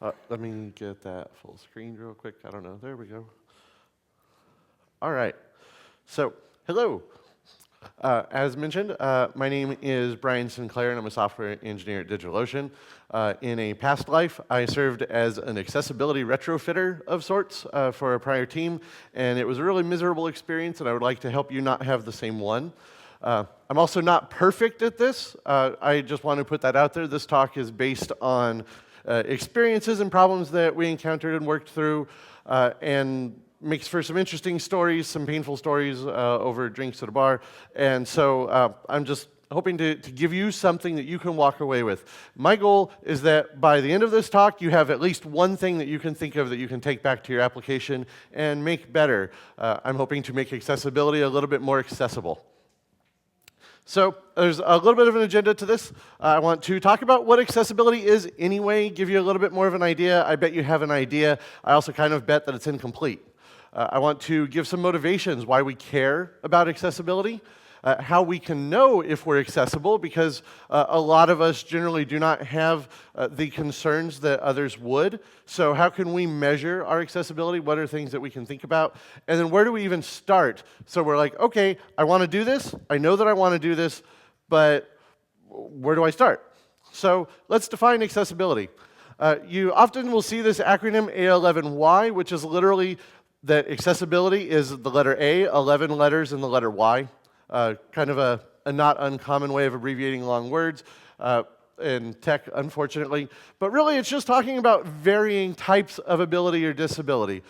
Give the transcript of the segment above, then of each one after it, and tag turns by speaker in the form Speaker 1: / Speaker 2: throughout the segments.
Speaker 1: Let me get that full screen real quick. I don't know. There we go. All right. So, hello. As mentioned, my name is Brian Sinclair, and I'm a software engineer at DigitalOcean. In a past life, I served as an accessibility retrofitter of sorts for a prior team, and it was a really miserable experience, and I would like to help you not have the same one. I'm also not perfect at this. I just want to put that out there. This talk is based on experiences and problems that we encountered and worked through, and makes for some interesting stories, some painful stories over drinks at a bar. And so I'm just hoping to give you something that you can walk away with. My goal is that by the end of this talk, you have at least one thing that you can think of that you can take back to your application and make better. I'm hoping to make accessibility a little bit more accessible. So there's a little bit of an agenda to this. I want to talk about what accessibility is anyway, give you a little bit more of an idea. I bet you have an idea. I also kind of bet that it's incomplete. I want to give some motivations why we care about accessibility, how we can know if we're accessible, because a lot of us generally do not have the concerns that others would. So how can we measure our accessibility? What are things that we can think about? And then where do we even start? So we're like, okay, I want to do this. I know that I want to do this, but where do I start? So let's define accessibility. You often will see this acronym A11Y, which is literally that accessibility is the letter A, 11 letters, and the letter Y. Kind of a not uncommon way of abbreviating long words in tech, unfortunately. But really, it's just talking about varying types of ability or disability.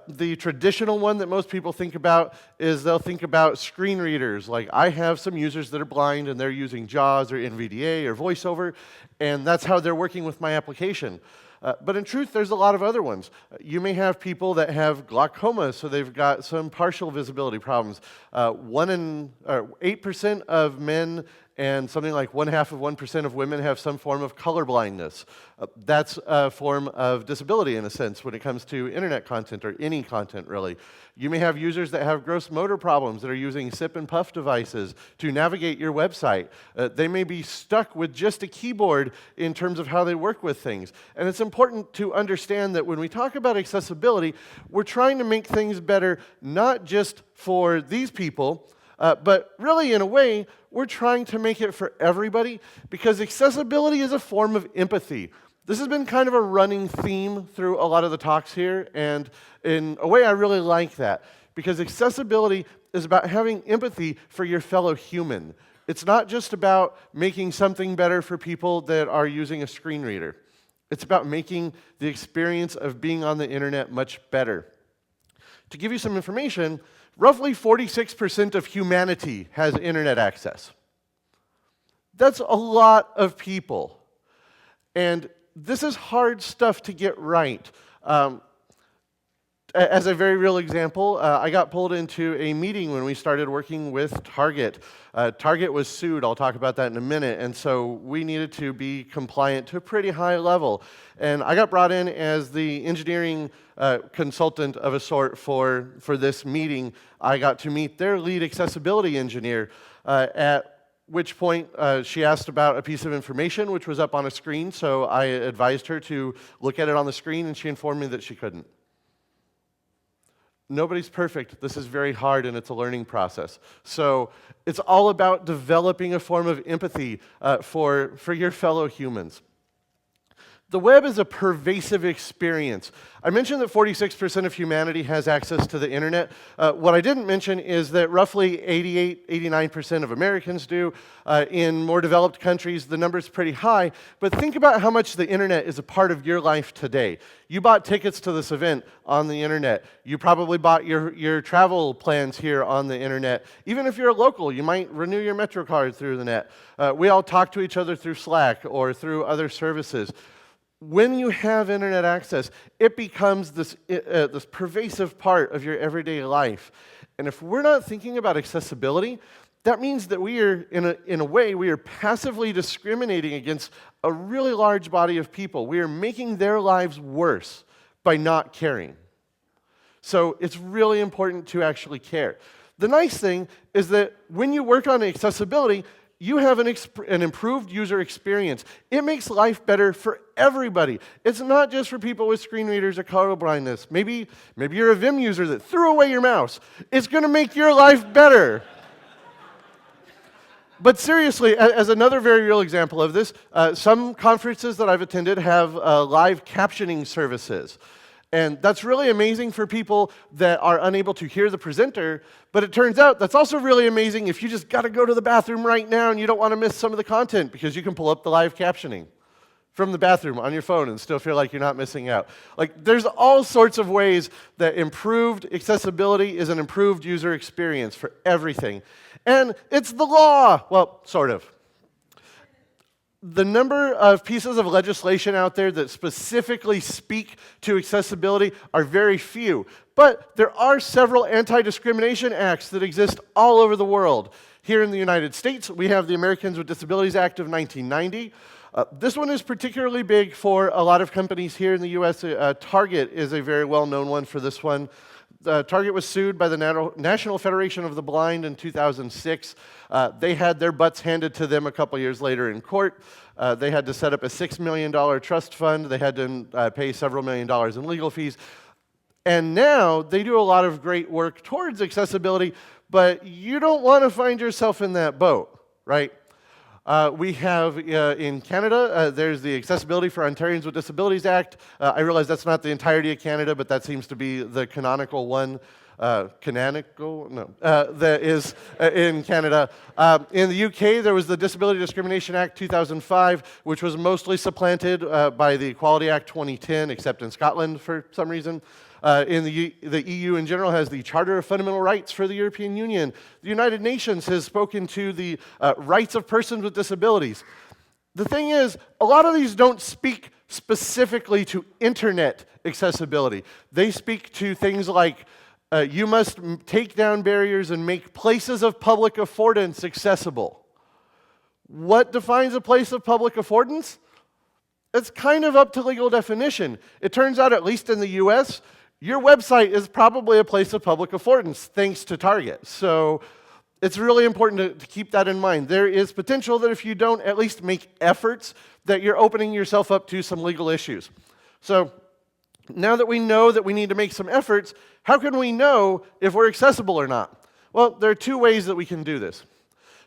Speaker 1: The traditional one that most people think about is they'll think about screen readers. Like, I have some users that are blind, and they're using JAWS or NVDA or VoiceOver, and that's how they're working with my application. But in truth, there's a lot of other ones. You may have people that have glaucoma, so they've got some partial visibility problems. 8% of men and something like 0.5% of women have some form of color blindness. That's a form of disability in a sense when it comes to internet content or any content really. You may have users that have gross motor problems that are using sip and puff devices to navigate your website. They may be stuck with just a keyboard in terms of how they work with things. And it's important to understand that when we talk about accessibility, we're trying to make things better not just for these people, but really, in a way, we're trying to make it for everybody because accessibility is a form of empathy. This has been kind of a running theme through a lot of the talks here, and in a way, I really like that because accessibility is about having empathy for your fellow human. It's not just about making something better for people that are using a screen reader. It's about making the experience of being on the internet much better. To give you some information, roughly 46% of humanity has internet access. That's a lot of people. And this is hard stuff to get right. As a very real example, I got pulled into a meeting when we started working with Target. Target was sued. I'll talk about that in a minute. And so we needed to be compliant to a pretty high level. And I got brought in as the engineering consultant of a sort for this meeting. I got to meet their lead accessibility engineer, at which point she asked about a piece of information which was up on a screen. So I advised her to look at it on the screen, and she informed me that she couldn't. Nobody's perfect. This is very hard, and it's a learning process. So it's all about developing a form of empathy for your fellow humans. The web is a pervasive experience. I mentioned that 46% of humanity has access to the internet. What I didn't mention is that roughly 89% of Americans do. In more developed countries, the number's pretty high. But think about how much the internet is a part of your life today. You bought tickets to this event on the internet. You probably bought your travel plans here on the internet. Even if you're a local, you might renew your Metro card through the net. We all talk to each other through Slack or through other services. When you have internet access, it becomes this pervasive part of your everyday life. And if we're not thinking about accessibility, that means that we are, in a way, we are passively discriminating against a really large body of people. We are making their lives worse by not caring. So it's really important to actually care. The nice thing is that when you work on accessibility, you have an improved user experience. It makes life better for everybody. It's not just for people with screen readers or color blindness. Maybe you're a Vim user that threw away your mouse. It's going to make your life better. But seriously, as another very real example of this, some conferences that I've attended have live captioning services. And that's really amazing for people that are unable to hear the presenter, but it turns out that's also really amazing if you just got to go to the bathroom right now and you don't want to miss some of the content, because you can pull up the live captioning from the bathroom on your phone and still feel like you're not missing out. Like, there's all sorts of ways that improved accessibility is an improved user experience for everything. And it's the law. Well, sort of. The number of pieces of legislation out there that specifically speak to accessibility are very few. But there are several anti-discrimination acts that exist all over the world. Here in the United States, we have the Americans with Disabilities Act of 1990. This one is particularly big for a lot of companies here in the US. Target is a very well-known one for this one. Target was sued by the National Federation of the Blind in 2006. They had their butts handed to them a couple years later in court. They had to set up a $6 million trust fund. They had to pay several $1 million in legal fees. And now they do a lot of great work towards accessibility, but you don't want to find yourself in that boat, right? We have in Canada, there's the Accessibility for Ontarians with Disabilities Act. I realize that's not the entirety of Canada, but that seems to be the canonical one. That is in Canada. In the UK, there was the Disability Discrimination Act 2005, which was mostly supplanted by the Equality Act 2010, except in Scotland for some reason. The EU in general has the Charter of Fundamental Rights for the European Union. The United Nations has spoken to the rights of persons with disabilities. The thing is, a lot of these don't speak specifically to internet accessibility. They speak to things like you must take down barriers and make places of public affordance accessible. What defines a place of public affordance? It's kind of up to legal definition. It turns out, at least in the US, your website is probably a place of public affordance, thanks to Target. So it's really important to keep that in mind. There is potential that if you don't at least make efforts, that you're opening yourself up to some legal issues. So now that we know that we need to make some efforts, how can we know if we're accessible or not? Well, there are two ways that we can do this.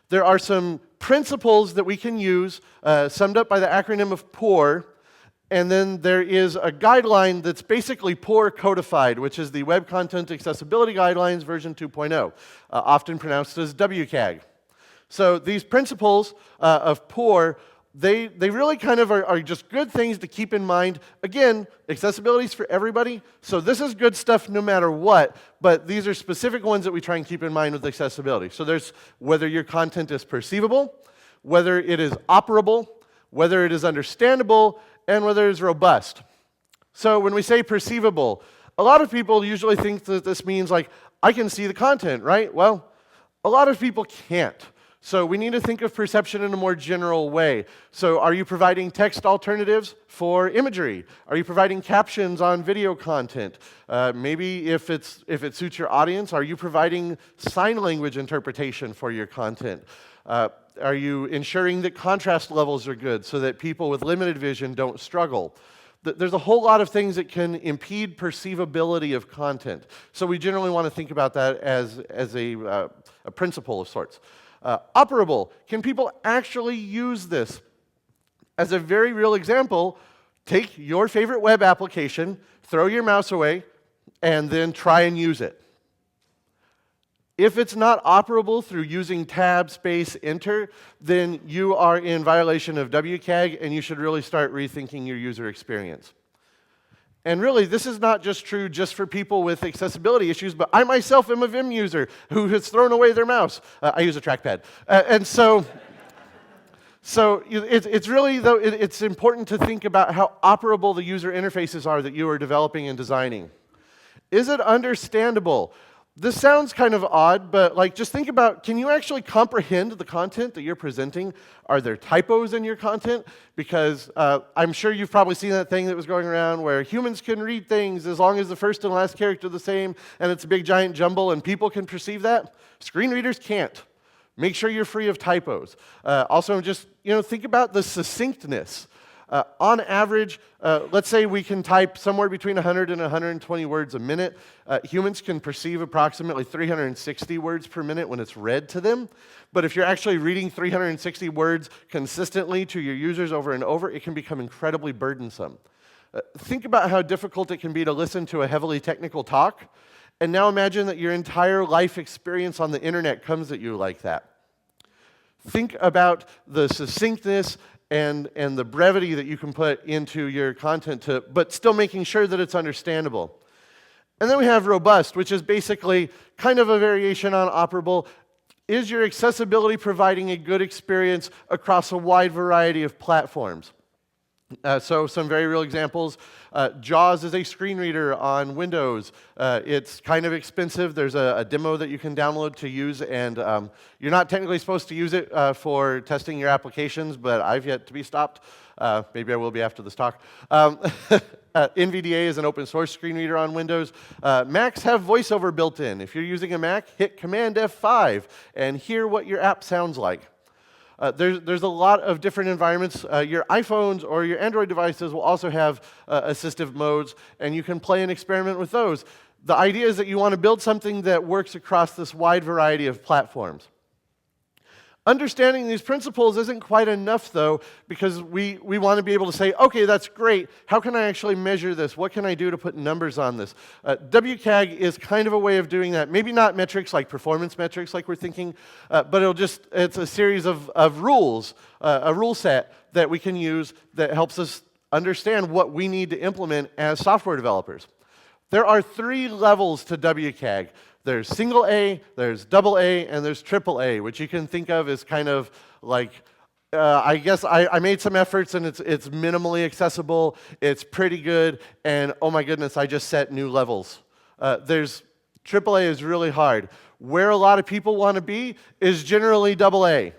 Speaker 1: There are some principles that we can use, summed up by the acronym of POUR, and then there is a guideline that's basically POUR codified, which is the Web Content Accessibility Guidelines version 2.0, often pronounced as WCAG. So these principles of POUR, they really kind of are just good things to keep in mind. Again, accessibility is for everybody, so this is good stuff no matter what, but these are specific ones that we try and keep in mind with accessibility. So there's whether your content is perceivable, whether it is operable, whether it is understandable, and whether it's robust. So when we say perceivable, a lot of people usually think that this means like, I can see the content, right? Well, a lot of people can't. So we need to think of perception in a more general way. So are you providing text alternatives for imagery? Are you providing captions on video content? Maybe if it suits your audience, are you providing sign language interpretation for your content? Are you ensuring that contrast levels are good so that people with limited vision don't struggle? There's a whole lot of things that can impede perceivability of content. So we generally want to think about that as a principle of sorts. Operable. Can people actually use this? As a very real example, take your favorite web application, throw your mouse away, and then try and use it. If it's not operable through using tab, space, enter, then you are in violation of WCAG, and you should really start rethinking your user experience. And really, this is not just true just for people with accessibility issues, but I myself am a Vim user who has thrown away their mouse. I use a trackpad. And so it's really, though, it's important to think about how operable the user interfaces are that you are developing and designing. Is it understandable? This sounds kind of odd, but like just think about, can you actually comprehend the content that you're presenting? Are there typos in your content? Because I'm sure you've probably seen that thing that was going around where humans can read things as long as the first and last character are the same, and it's a big giant jumble, and people can perceive that. Screen readers can't. Make sure you're free of typos. Also, just think about the succinctness. On average, let's say we can type somewhere between 100 and 120 words a minute. Humans can perceive approximately 360 words per minute when it's read to them. But if you're actually reading 360 words consistently to your users over and over, it can become incredibly burdensome. Think about how difficult it can be to listen to a heavily technical talk, and now imagine that your entire life experience on the internet comes at you like that. Think about the succinctness and the brevity that you can put into your content, but still making sure that it's understandable. And then we have robust, which is basically kind of a variation on operable. Is your accessibility providing a good experience across a wide variety of platforms? So some very real examples. JAWS is a screen reader on Windows. It's kind of expensive. There's a demo that you can download to use, and you're not technically supposed to use it for testing your applications, but I've yet to be stopped. Maybe I will be after this talk. NVDA is an open source screen reader on Windows. Macs have VoiceOver built in. If you're using a Mac, hit Command F5 and hear what your app sounds like. There's a lot of different environments. Your iPhones or your Android devices will also have assistive modes, and you can play and experiment with those. The idea is that you want to build something that works across this wide variety of platforms. Understanding these principles isn't quite enough, though, because we want to be able to say, okay, that's great. How can I actually measure this? What can I do to put numbers on this? WCAG is kind of a way of doing that. Maybe not metrics like performance metrics like we're thinking, but it's a series of rules, a rule set that we can use that helps us understand what we need to implement as software developers. There are 3 levels to WCAG. There's single A, there's double A, and there's triple A, which you can think of as kind of like, I guess I made some efforts and it's minimally accessible, it's pretty good, and oh my goodness, I just set new levels. There's triple A is really hard. Where a lot of people want to be is generally double A.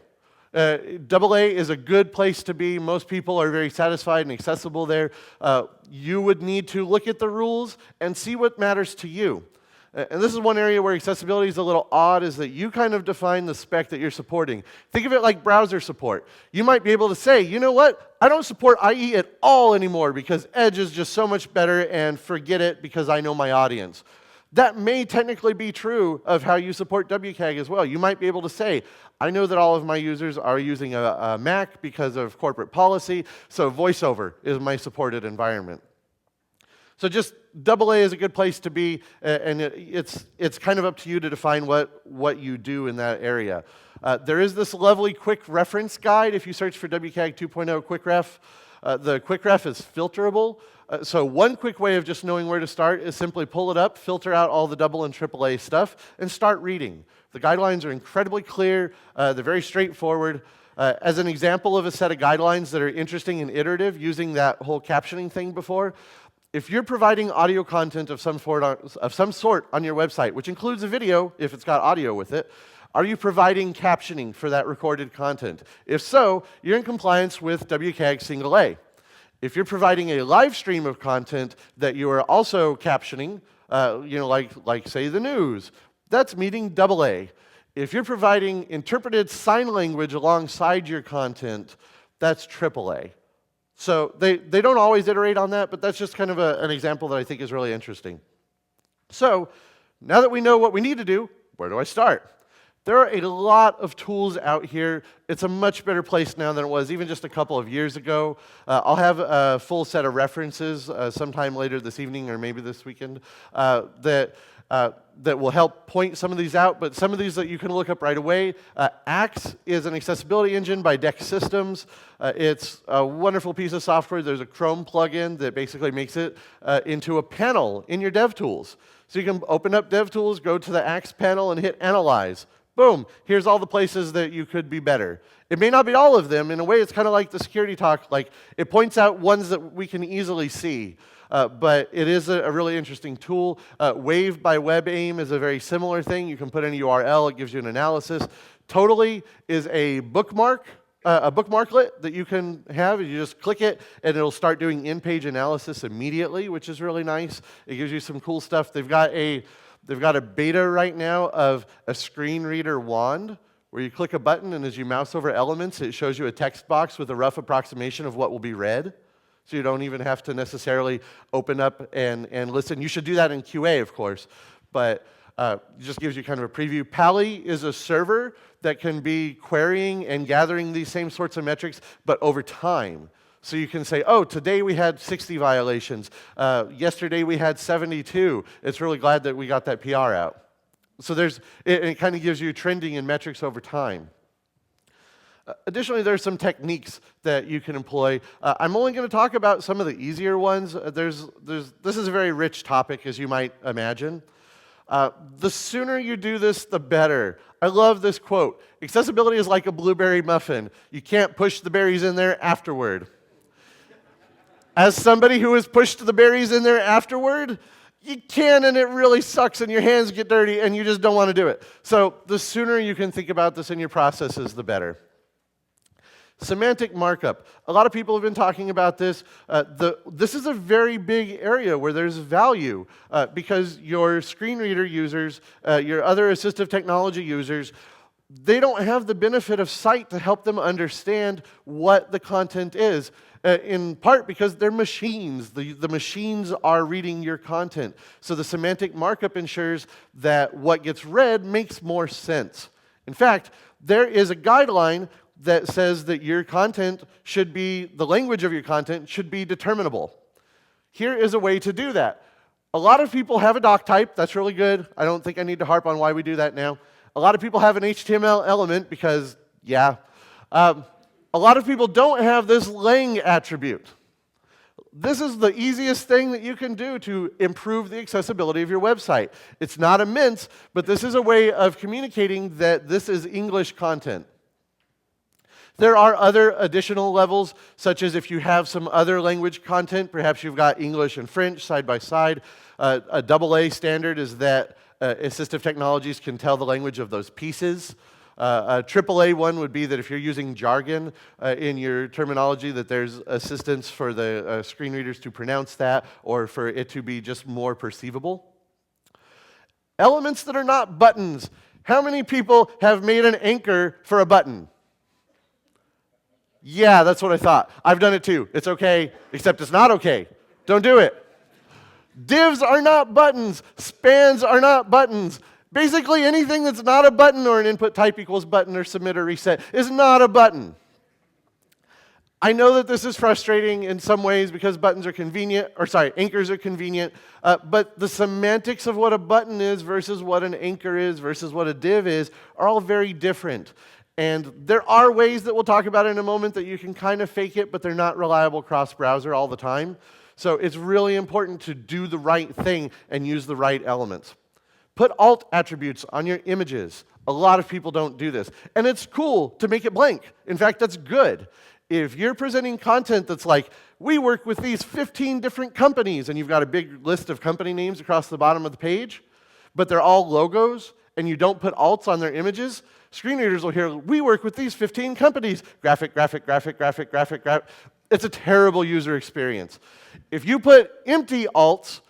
Speaker 1: Double A is a good place to be. Most people are very satisfied and accessible there. You would need to look at the rules and see what matters to you. And this is one area where accessibility is a little odd, is that you kind of define the spec that you're supporting. Think of it like browser support. You might be able to say, you know what, I don't support IE at all anymore because Edge is just so much better, and forget it because I know my audience. That may technically be true of how you support WCAG as well. You might be able to say, I know that all of my users are using a Mac because of corporate policy, so VoiceOver is my supported environment. So just double A is a good place to be, and it's kind of up to you to define what you do in that area. There is this lovely quick reference guide if you search for WCAG 2.0 quickref. The quickref is filterable. So one quick way of just knowing where to start is simply pull it up, filter out all the double and triple A stuff, and start reading. The guidelines are incredibly clear. They're very straightforward. As an example of a set of guidelines that are interesting and iterative, using that whole captioning thing before, if you're providing audio content of some sort on your website, which includes a video if it's got audio with it, are you providing captioning for that recorded content? If so, you're in compliance with WCAG single A. If you're providing a live stream of content that you are also captioning, like say the news, that's meeting double A. If you're providing interpreted sign language alongside your content, that's triple A. So they don't always iterate on that, but that's just kind of an example that I think is really interesting. So now that we know what we need to do, where do I start? There are a lot of tools out here. It's a much better place now than it was even just a couple of years ago. I'll have a full set of references sometime later this evening or maybe this weekend that will help point some of these out, but some of these that you can look up right away. Axe is an accessibility engine by Dex Systems. It's a wonderful piece of software. There's a Chrome plugin that basically makes it into a panel in your DevTools. So you can open up DevTools, go to the Axe panel, and hit Analyze. Boom, here's all the places that you could be better. It may not be all of them. In a way, it's kind of like the security talk. Like, it points out ones that we can easily see. But it is a really interesting tool. Wave by WebAIM is a very similar thing. You can put in a URL. It gives you an analysis. Totally is a bookmarklet that you can have. You just click it, and it'll start doing in-page analysis immediately, which is really nice. It gives you some cool stuff. They've got a beta right now of a screen reader wand, where you click a button and as you mouse over elements, it shows you a text box with a rough approximation of what will be read. So you don't even have to necessarily open up and listen. You should do that in QA, of course, but it just gives you kind of a preview. Pally is a server that can be querying and gathering these same sorts of metrics, but over time. So you can say, oh, today we had 60 violations. Yesterday we had 72. It's really glad that we got that PR out. So it kind of gives you trending and metrics over time. Additionally, there's some techniques that you can employ. I'm only going to talk about some of the easier ones. This is a very rich topic, as you might imagine. The sooner you do this, the better. I love this quote. Accessibility is like a blueberry muffin. You can't push the berries in there afterward. As somebody who has pushed the berries in there afterward, you can, and it really sucks, and your hands get dirty, and you just don't want to do it. So the sooner you can think about this in your processes, the better. Semantic markup. A lot of people have been talking about this. This is a very big area where there's value because your screen reader users, your other assistive technology users, they don't have the benefit of sight to help them understand what the content is. In part because they're machines. The machines are reading your content. So the semantic markup ensures that what gets read makes more sense. In fact, there is a guideline that says that your content should be, the language of your content should be determinable. Here is a way to do that. A lot of people have a doc type. That's really good. I don't think I need to harp on why we do that now. A lot of people have an HTML element because, yeah. A lot of people don't have this lang attribute. This is the easiest thing that you can do to improve the accessibility of your website. It's not immense, but this is a way of communicating that this is English content. There are other additional levels, such as if you have some other language content, perhaps you've got English and French side by side. A AA standard is that assistive technologies can tell the language of those pieces. A AAA one would be that if you're using jargon in your terminology, that there's assistance for the screen readers to pronounce that or for it to be just more perceivable. Elements that are not buttons. How many people have made an anchor for a button? Yeah, that's what I thought. I've done it too. It's okay, except it's not okay. Don't do it. Divs are not buttons. Spans are not buttons. Basically, anything that's not a button or an input type equals button or submit or reset is not a button. I know that this is frustrating in some ways because buttons are convenient, anchors are convenient, but the semantics of what a button is versus what an anchor is versus what a div is are all very different. And there are ways that we'll talk about in a moment that you can kind of fake it, but they're not reliable cross-browser all the time. So it's really important to do the right thing and use the right elements. Put alt attributes on your images. A lot of people don't do this. And it's cool to make it blank. In fact, that's good. If you're presenting content that's like, we work with these 15 different companies, and you've got a big list of company names across the bottom of the page, but they're all logos, and you don't put alts on their images, screen readers will hear, we work with these 15 companies. Graphic, graphic, graphic, graphic, graphic, graphic. It's a terrible user experience. If you put empty alts,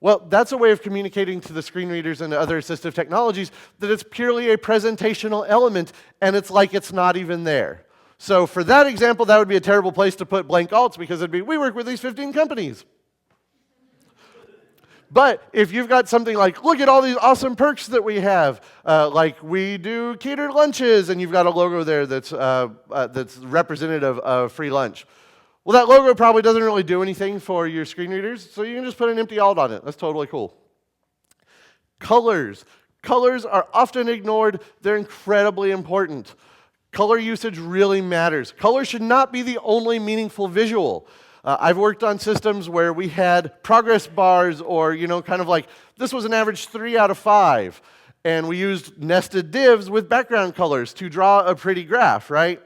Speaker 1: well, that's a way of communicating to the screen readers and other assistive technologies that it's purely a presentational element, and it's like it's not even there. So for that example, that would be a terrible place to put blank alts because it'd be, we work with these 15 companies. But if you've got something like, look at all these awesome perks that we have, like we do catered lunches, and you've got a logo there that's representative of free lunch. Well, that logo probably doesn't really do anything for your screen readers, so you can just put an empty alt on it. That's totally cool. Colors. Colors are often ignored. They're incredibly important. Color usage really matters. Color should not be the only meaningful visual. I've worked on systems where we had progress bars or, kind of like, this was an average 3 out of 5. And we used nested divs with background colors to draw a pretty graph, right?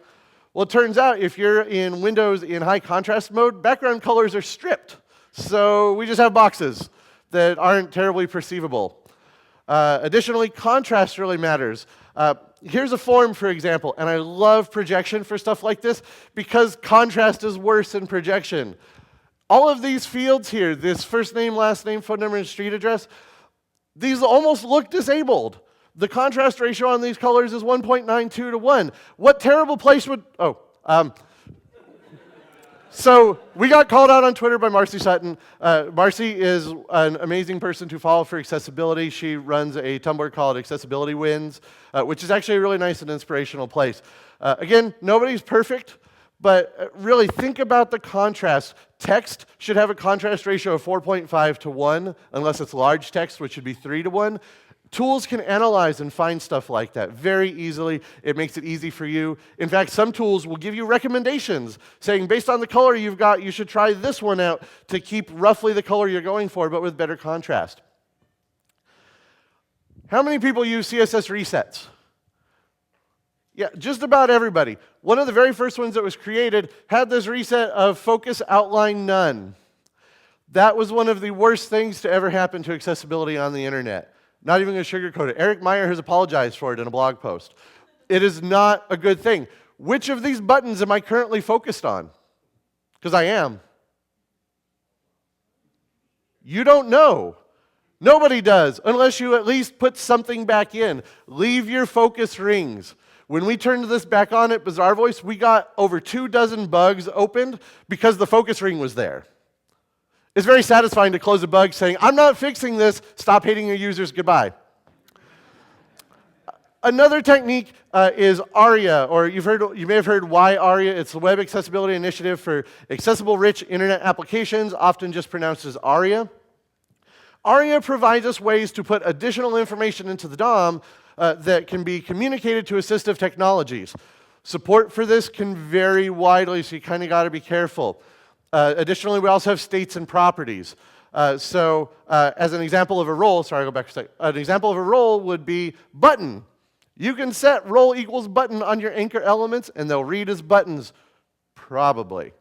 Speaker 1: Well, it turns out if you're in Windows in high contrast mode, background colors are stripped. So we just have boxes that aren't terribly perceivable. Additionally, contrast really matters. Here's a form, for example, and I love projection for stuff like this because contrast is worse than projection. All of these fields here, this first name, last name, phone number, and street address, these almost look disabled. The contrast ratio on these colors is 1.92 to 1. What terrible place would, so we got called out on Twitter by Marcy Sutton. Marcy is an amazing person to follow for accessibility. She runs a Tumblr called Accessibility Wins, which is actually a really nice and inspirational place. Again, nobody's perfect, but really think about the contrast. Text should have a contrast ratio of 4.5 to 1, unless it's large text, which should be 3 to 1. Tools can analyze and find stuff like that very easily. It makes it easy for you. In fact, some tools will give you recommendations saying, based on the color you've got, you should try this one out to keep roughly the color you're going for, but with better contrast. How many people use CSS resets? Yeah, just about everybody. One of the very first ones that was created had this reset of focus outline none. That was one of the worst things to ever happen to accessibility on the internet. Not even going to sugarcoat it. Eric Meyer has apologized for it in a blog post. It is not a good thing. Which of these buttons am I currently focused on? Because I am. You don't know. Nobody does, unless you at least put something back in. Leave your focus rings. When we turned this back on at Bizarre Voice, we got over 24 bugs opened because the focus ring was there. It's very satisfying to close a bug saying, I'm not fixing this, stop hating your users, goodbye. Another technique is ARIA, or you may have heard why ARIA. It's the Web Accessibility Initiative for Accessible Rich Internet Applications, often just pronounced as ARIA. ARIA provides us ways to put additional information into the DOM that can be communicated to assistive technologies. Support for this can vary widely, so you kind of got to be careful. Additionally, we also have states and properties. As an example of a role, sorry, I'll go back a second. An example of a role would be button. You can set role equals button on your anchor elements, and they'll read as buttons, probably.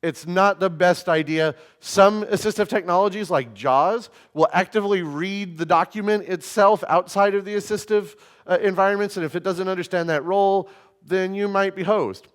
Speaker 1: It's not the best idea. Some assistive technologies, like JAWS, will actively read the document itself outside of the assistive environments, and if it doesn't understand that role, then you might be hosed.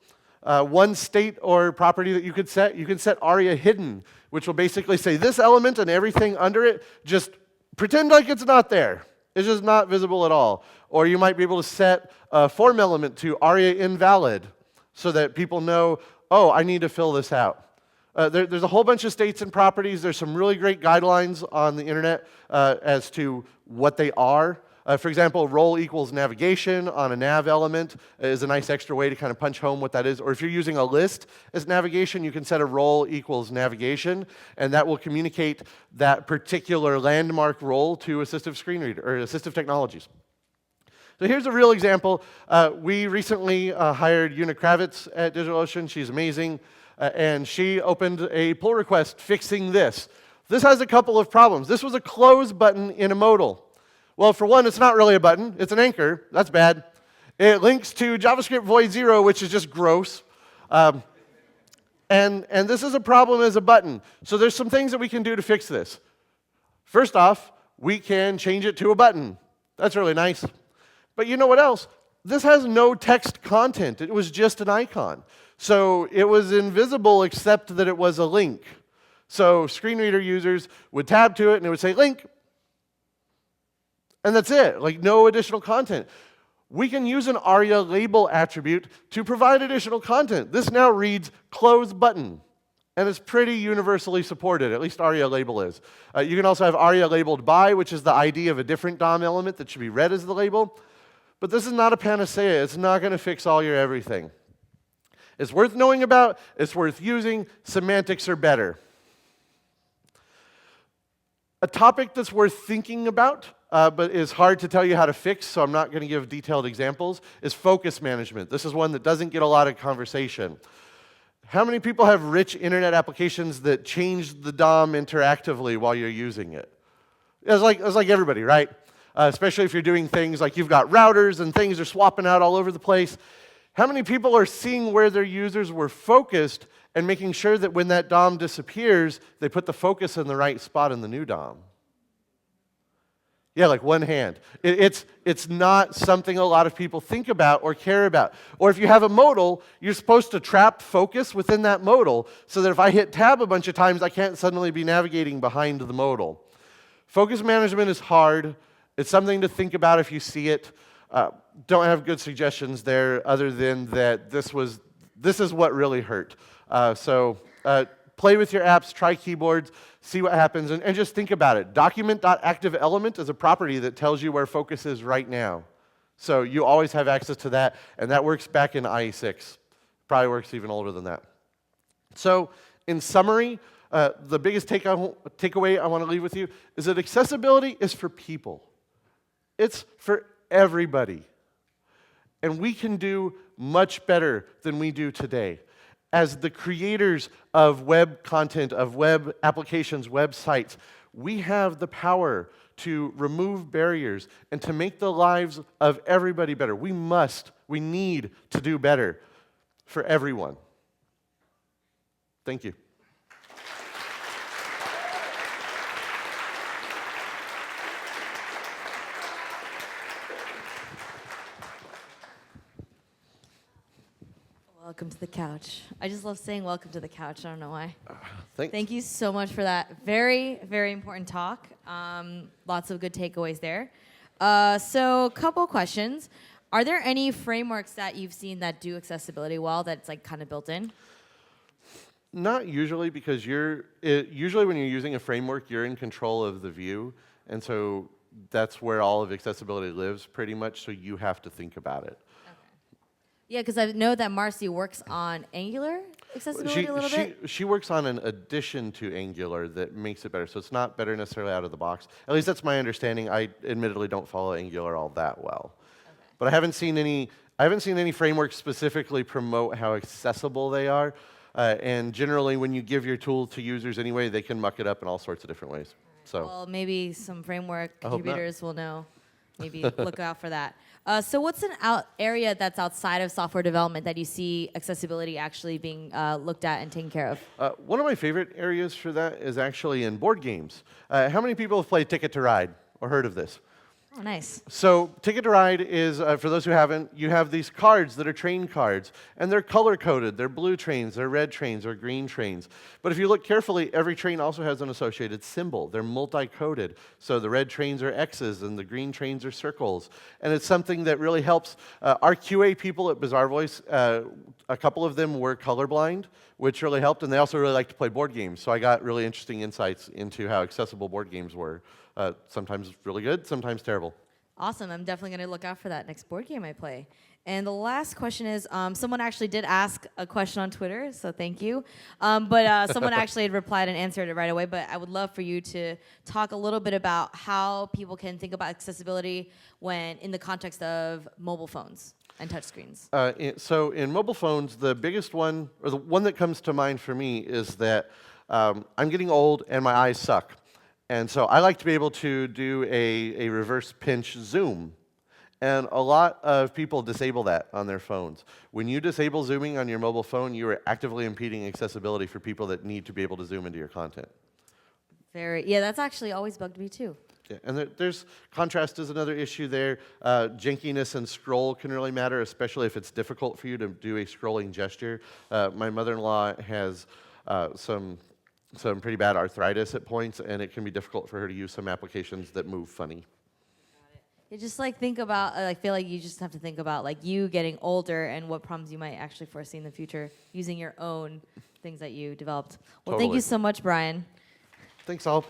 Speaker 1: One state or property that you can set ARIA hidden, which will basically say this element and everything under it, just pretend like it's not there. It's just not visible at all. Or you might be able to set a form element to ARIA invalid so that people know, oh, I need to fill this out. There's a whole bunch of states and properties. There's some really great guidelines on the internet as to what they are. For example, role equals navigation on a nav element is a nice extra way to kind of punch home what that is. Or if you're using a list as navigation, you can set a role equals navigation, and that will communicate that particular landmark role to assistive screen reader or assistive technologies. So here's a real example. We recently hired Una Kravitz at DigitalOcean. She's amazing, and she opened a pull request fixing this. This has a couple of problems. This was a close button in a modal. Well, for one, it's not really a button. It's an anchor. That's bad. It links to JavaScript void 0, which is just gross. And this is a problem as a button. So there's some things that we can do to fix this. First off, we can change it to a button. That's really nice. But you know what else? This has no text content. It was just an icon. So it was invisible except that it was a link. So screen reader users would tab to it and it would say link. And that's it, like no additional content. We can use an ARIA label attribute to provide additional content. This now reads close button, and it's pretty universally supported, at least ARIA label is. You can also have ARIA labeled by, which is the ID of a different DOM element that should be read as the label. But this is not a panacea. It's not going to fix all your everything. It's worth knowing about. It's worth using. Semantics are better. A topic that's worth thinking about but is hard to tell you how to fix, so I'm not going to give detailed examples, is focus management. This is one that doesn't get a lot of conversation. How many people have rich internet applications that change the DOM interactively while you're using it? It's like everybody, right? Especially if you're doing things like you've got routers and things are swapping out all over the place. How many people are seeing where their users were focused and making sure that when that DOM disappears, they put the focus in the right spot in the new DOM? Yeah, like one hand. It's not something a lot of people think about or care about. Or if you have a modal, you're supposed to trap focus within that modal so that if I hit tab a bunch of times, I can't suddenly be navigating behind the modal. Focus management is hard. It's something to think about if you see it. Don't have good suggestions there other than that this is what really hurt. Play with your apps, try keyboards, see what happens, and just think about it. Document.activeElement is a property that tells you where focus is right now. So you always have access to that, and that works back in IE6. Probably works even older than that. So in summary, the biggest takeaway I want to leave with you is that accessibility is for people. It's for everybody. And we can do much better than we do today. As the creators of web content, of web applications, websites, we have the power to remove barriers and to make the lives of everybody better. We need to do better for everyone. Thank you.
Speaker 2: Welcome to the couch. I just love saying welcome to the couch. I don't know why.
Speaker 1: Thanks.
Speaker 2: Thank you so much for that very, very important talk. Lots of good takeaways there. So a couple questions. Are there any frameworks that you've seen that do accessibility well that's like kind of built in?
Speaker 1: Not usually, because usually when you're using a framework, you're in control of the view, and so that's where all of accessibility lives pretty much, so you have to think about it.
Speaker 2: Yeah, because I know that Marcy works on Angular accessibility a little bit.
Speaker 1: She works on an addition to Angular that makes it better. So it's not better necessarily out of the box. At least that's my understanding. I admittedly don't follow Angular all that well. Okay. But I haven't seen any frameworks specifically promote how accessible they are. And generally, when you give your tool to users anyway, they can muck it up in all sorts of different ways. Right. So,
Speaker 2: well, maybe some framework contributors will know. Maybe look out for that. So what's an area that's outside of software development that you see accessibility actually being looked at and taken care of?
Speaker 1: One of my favorite areas for that is actually in board games. How many people have played Ticket to Ride or heard of this?
Speaker 2: Oh, nice.
Speaker 1: So Ticket to Ride is, for those who haven't, you have these cards that are train cards, and they're color-coded. They're blue trains, they're red trains, or green trains. But if you look carefully, every train also has an associated symbol. They're multi-coded. So the red trains are X's, and the green trains are circles. And it's something that really helps. Our QA people at Bizarre Voice, a couple of them were colorblind, which really helped, and they also really like to play board games. So I got really interesting insights into how accessible board games were. Sometimes really good, sometimes terrible.
Speaker 2: Awesome. I'm definitely going to look out for that next board game I play. And the last question is, someone actually did ask a question on Twitter, so thank you. But someone actually had replied and answered it right away. But I would love for you to talk a little bit about how people can think about accessibility when in the context of mobile phones and touchscreens.
Speaker 1: So in mobile phones, the biggest one, or the one that comes to mind for me, is that I'm getting old and my eyes suck. And so I like to be able to do a reverse pinch zoom. And a lot of people disable that on their phones. When you disable zooming on your mobile phone, you are actively impeding accessibility for people that need to be able to zoom into your content.
Speaker 2: Yeah, that's actually always bugged me too.
Speaker 1: Yeah, and there's contrast is another issue there. Jankiness and scroll can really matter, especially if it's difficult for you to do a scrolling gesture. My mother-in-law has some pretty bad arthritis at points, and it can be difficult for her to use some applications that move funny.
Speaker 2: You just like think about, I feel like you just have to think about like you getting older and what problems you might actually foresee in the future using your own things that you developed. Well,
Speaker 1: Totally.
Speaker 2: Thank you so much, Brian.
Speaker 1: Thanks all.